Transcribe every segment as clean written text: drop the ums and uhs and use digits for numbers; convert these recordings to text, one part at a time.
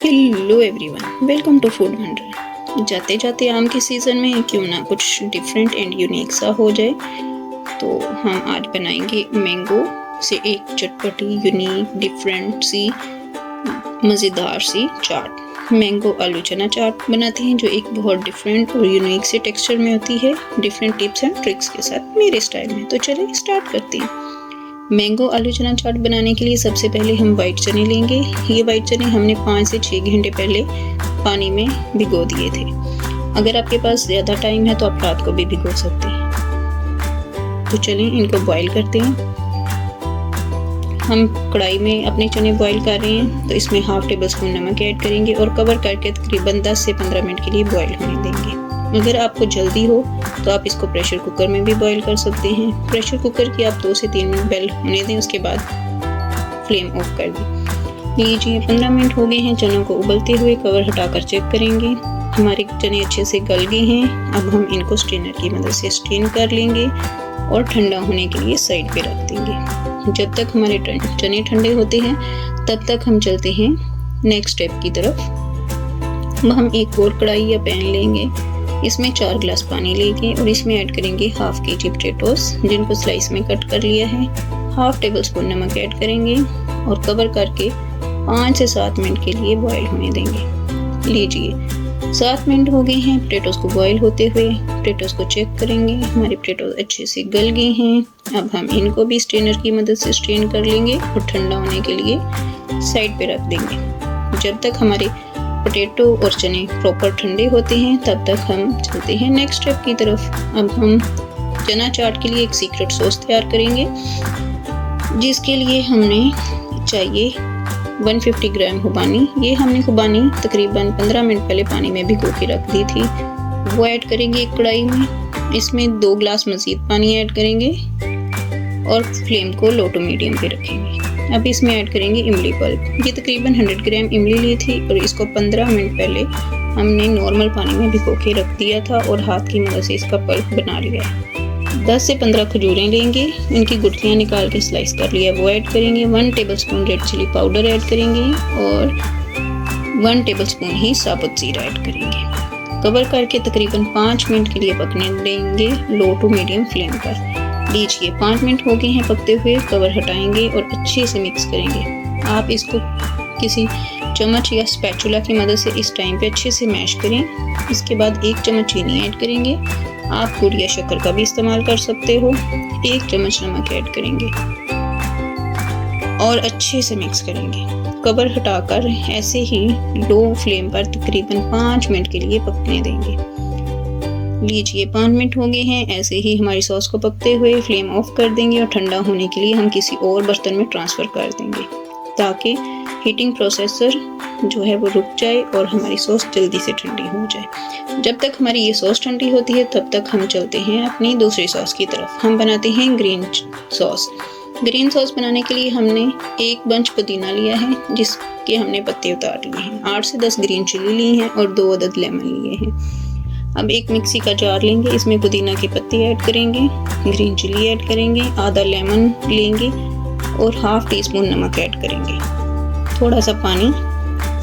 Hello everyone, welcome to Food Wonder. जाते जाते आम के सीज़न में क्यों ना कुछ डिफरेंट एंड यूनिक सा हो जाए, तो हम आज बनाएंगे मैंगो से एक चटपटी यूनिक डिफरेंट सी मज़ेदार सी चाट। मैंगो आलू चना चाट बनाते हैं जो एक बहुत डिफरेंट और यूनिक से टेक्सचर में होती है, डिफरेंट टिप्स एंड ट्रिक्स के साथ मेरे स्टाइल में। तो चलिए स्टार्ट करते हैं। मैंगो आलू चना चाट बनाने के लिए सबसे पहले हम वाइट चने लेंगे। ये वाइट चने हमने 5 से 6 घंटे पहले पानी में भिगो दिए थे। अगर आपके पास ज़्यादा टाइम है तो आप रात को भी भिगो सकते हैं। तो चलिए इनको बॉईल करते हैं। हम कढ़ाई में अपने चने बॉईल कर रहे हैं, तो इसमें हाफ टेबल स्पून नमक ऐड करेंगे और कवर करके तकरीबन 10 से 15 मिनट के लिए बॉईल होने देंगे। अगर आपको जल्दी हो तो आप इसको प्रेशर कुकर में भी बॉईल कर सकते हैं। प्रेशर कुकर की आप 2 से 3 मिनट बॉईल होने दें, उसके बाद फ्लेम ऑफ कर दें। लीजिए 15 मिनट हो गए हैं चनों को उबलते हुए। कवर हटाकर चेक करेंगे, हमारे चने अच्छे से गल गए हैं। अब हम इनको स्ट्रेनर की मदद से स्ट्रेन कर लेंगे और ठंडा होने के लिए साइड पे रख देंगे। जब तक हमारे चने ठंडे होते हैं तब तक हम चलते हैं नेक्स्ट स्टेप की तरफ। अब हम एक और कढ़ाई या पैन लेंगे, इसमें 4 गिलास पानी लेंगे और इसमें ऐड करेंगे हाफ केजी पोटैटोस जिनको स्लाइस में कट कर लिया है। हाफ टेबल स्पून नमक ऐड करेंगे और कवर करके 5 से 7 मिनट के लिए बॉईल होने देंगे। लीजिए 7 मिनट हो गए हैं पोटैटोस को बॉईल होते हुए। पोटैटोस को चेक करेंगे, हमारे पोटैटोस अच्छे से गल गए हैं। अब हम इनको भी स्ट्रेनर की मदद से स्ट्रेन कर लेंगे और ठंडा होने के लिए साइड पे रख देंगे। जब तक हमारे पोटैटो और चने प्रॉपर ठंडे होते हैं तब तक हम चलते हैं नेक्स्ट स्टेप की तरफ। अब हम चना चाट के लिए एक सीक्रेट सॉस तैयार करेंगे, जिसके लिए हमने चाहिए 150 ग्राम खुबानी। ये हमने खुबानी तकरीबन 15 मिनट पहले पानी में भिगो के रख दी थी। वो ऐड करेंगे एक कढ़ाई में। इसमें 2 गिलास मज़ीद पानी ऐड करेंगे और फ्लेम को लो टू मीडियम पे रखेंगे। अब इसमें ऐड करेंगे इमली पल्प। ये तकरीबन 100 ग्राम इमली ली थी और इसको 15 मिनट पहले हमने नॉर्मल पानी में भिगो के रख दिया था और हाथ की मदद से इसका पल्प बना लिया है। 10 से 15 खजूरें लेंगे, इनकी गुठलियाँ निकाल के स्लाइस कर लिया, वो ऐड करेंगे। 1 tablespoon red chilli powder add करेंगे और 1 टेबल स्पून ही साबुत जीरा ऐड करेंगे। कवर करके तकरीबन 5 मिनट के लिए पकने देंगे लो टू मीडियम फ्लेम पर। लीजिए 5 मिनट हो गए हैं पकते हुए। कवर हटाएंगे और अच्छे से मिक्स करेंगे। आप इसको किसी चम्मच या स्पैचुला की मदद से इस टाइम पे अच्छे से मैश करें। इसके बाद 1 चम्मच चीनी ऐड करेंगे। आप गुड़ या शक्कर का भी इस्तेमाल कर सकते हो। 1 चम्मच नमक ऐड करेंगे और अच्छे से मिक्स करेंगे। कवर हटाकर ऐसे ही लो फ्लेम पर तकरीबन 5 मिनट के लिए पकने देंगे। लीजिए 5 मिनट हो गए हैं, ऐसे ही हमारी सॉस को पकते हुए फ्लेम ऑफ कर देंगे और ठंडा होने के लिए हम किसी और बर्तन में ट्रांसफ़र कर देंगे, ताकि हीटिंग प्रोसेसर जो है वो रुक जाए और हमारी सॉस जल्दी से ठंडी हो जाए। जब तक हमारी ये सॉस ठंडी होती है तब तक हम चलते हैं अपनी दूसरी सॉस की तरफ। हम बनाते हैं ग्रीन सॉस। ग्रीन सॉस बनाने के लिए हमने 1 बंच पुदीना लिया है, जिसके हमने पत्ते उतार लिए हैं। 8 से 10 ग्रीन चिली ली हैं और 2 अदद लेमन लिए हैं। अब एक मिक्सी का जार लेंगे, इसमें पुदीना के पत्ते ऐड करेंगे, ग्रीन चिली ऐड करेंगे, आधा लेमन लेंगे और हाफ टी स्पून नमक ऐड करेंगे, थोड़ा सा पानी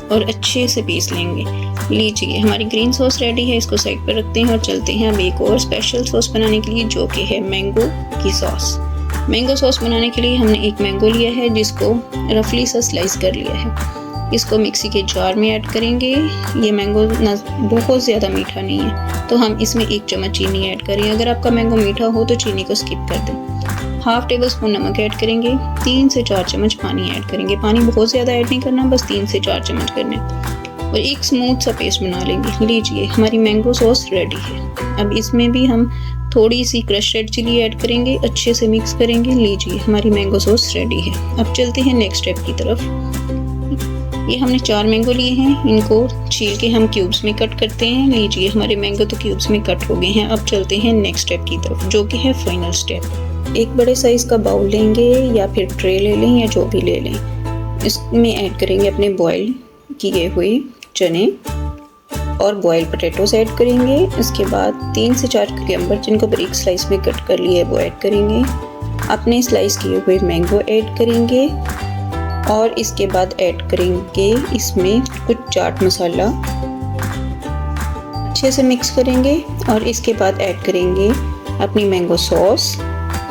और अच्छे से पीस लेंगे। लीजिए हमारी ग्रीन सॉस रेडी है, इसको साइड पर रखते हैं और चलते हैं अब एक और स्पेशल सॉस बनाने के लिए, जो कि है मैंगो की सॉस। मैंगो सॉस बनाने के लिए हमने एक मैंगो लिया है, जिसको रफली सा स्लाइस कर लिया है। इसको मिक्सी के जार में ऐड करेंगे। ये मैंगो बहुत ज़्यादा मीठा नहीं है, तो हम इसमें 1 चम्मच चीनी ऐड करें। अगर आपका मैंगो मीठा हो तो चीनी को स्किप कर दें। हाफ टेबल स्पून नमक ऐड करेंगे। 3 से 4 चम्मच पानी ऐड करेंगे। पानी बहुत ज़्यादा ऐड नहीं करना, बस 3 से 4 चम्मच करने और एक स्मूथ सा पेस्ट बना लेंगे। लीजिए हमारी मैंगो सॉस रेडी है। अब इसमें भी हम थोड़ी सी क्रश रेड चिली ऐड करेंगे, अच्छे से मिक्स करेंगे। लीजिए हमारी मैंगो सॉस रेडी है। अब चलते हैं नेक्स्ट स्टेप की तरफ। ये हमने 4 मैंगो लिए हैं, इनको छील के हम क्यूब्स में कट करते हैं। लीजिए हमारे मैंगो तो क्यूब्स में कट हो गए हैं। अब चलते हैं नेक्स्ट स्टेप की तरफ, जो कि है फाइनल स्टेप। एक बड़े साइज़ का बाउल लेंगे या फिर ट्रे ले लें या जो भी ले लें। इसमें ऐड करेंगे अपने बॉयल किए हुए चने और बॉयल पोटैटोस ऐड करेंगे। इसके बाद 3 से 4 क्यूकम्बर जिनको बारीक स्लाइस में कट कर लिया है वो ऐड करेंगे। अपने स्लाइस किए हुए मैंगो ऐड करेंगे और इसके बाद ऐड करेंगे इसमें कुछ चाट मसाला, अच्छे से मिक्स करेंगे और इसके बाद ऐड करेंगे अपनी मैंगो सॉस,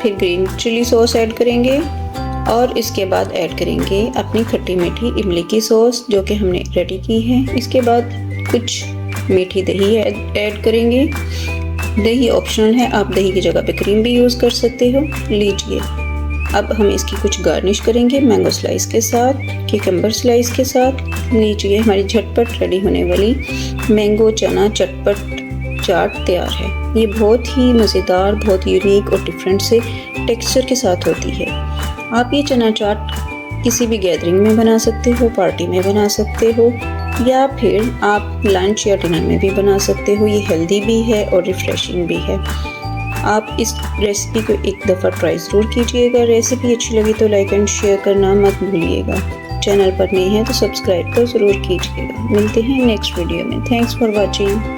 फिर ग्रीन चिली सॉस ऐड करेंगे और इसके बाद ऐड करेंगे अपनी खट्टी मीठी इमली की सॉस जो कि हमने रेडी की है। इसके बाद कुछ मीठी दही ऐड करेंगे। दही ऑप्शनल है, आप दही की जगह पे क्रीम भी यूज़ कर सकते हो। लीजिए, अब हम इसकी कुछ गार्निश करेंगे मैंगो स्लाइस के साथ, क्यूकम्बर स्लाइस के साथ। लीजिए, हमारी झटपट रेडी होने वाली मैंगो चना चटपट चाट तैयार है। ये बहुत ही मज़ेदार, बहुत यूनिक और डिफरेंट से टेक्सचर के साथ होती है। आप ये चना चाट किसी भी गैदरिंग में बना सकते हो, पार्टी में बना सकते हो या फिर आप लंच या डिनर में भी बना सकते हो। ये हेल्दी भी है और रिफ्रेशिंग भी है। आप इस रेसिपी को एक दफ़ा ट्राई ज़रूर कीजिएगा। रेसिपी अच्छी लगी तो लाइक एंड शेयर करना मत भूलिएगा। चैनल पर नए हैं तो सब्सक्राइब तो ज़रूर कीजिएगा। मिलते हैं नेक्स्ट वीडियो में। Thanks for watching.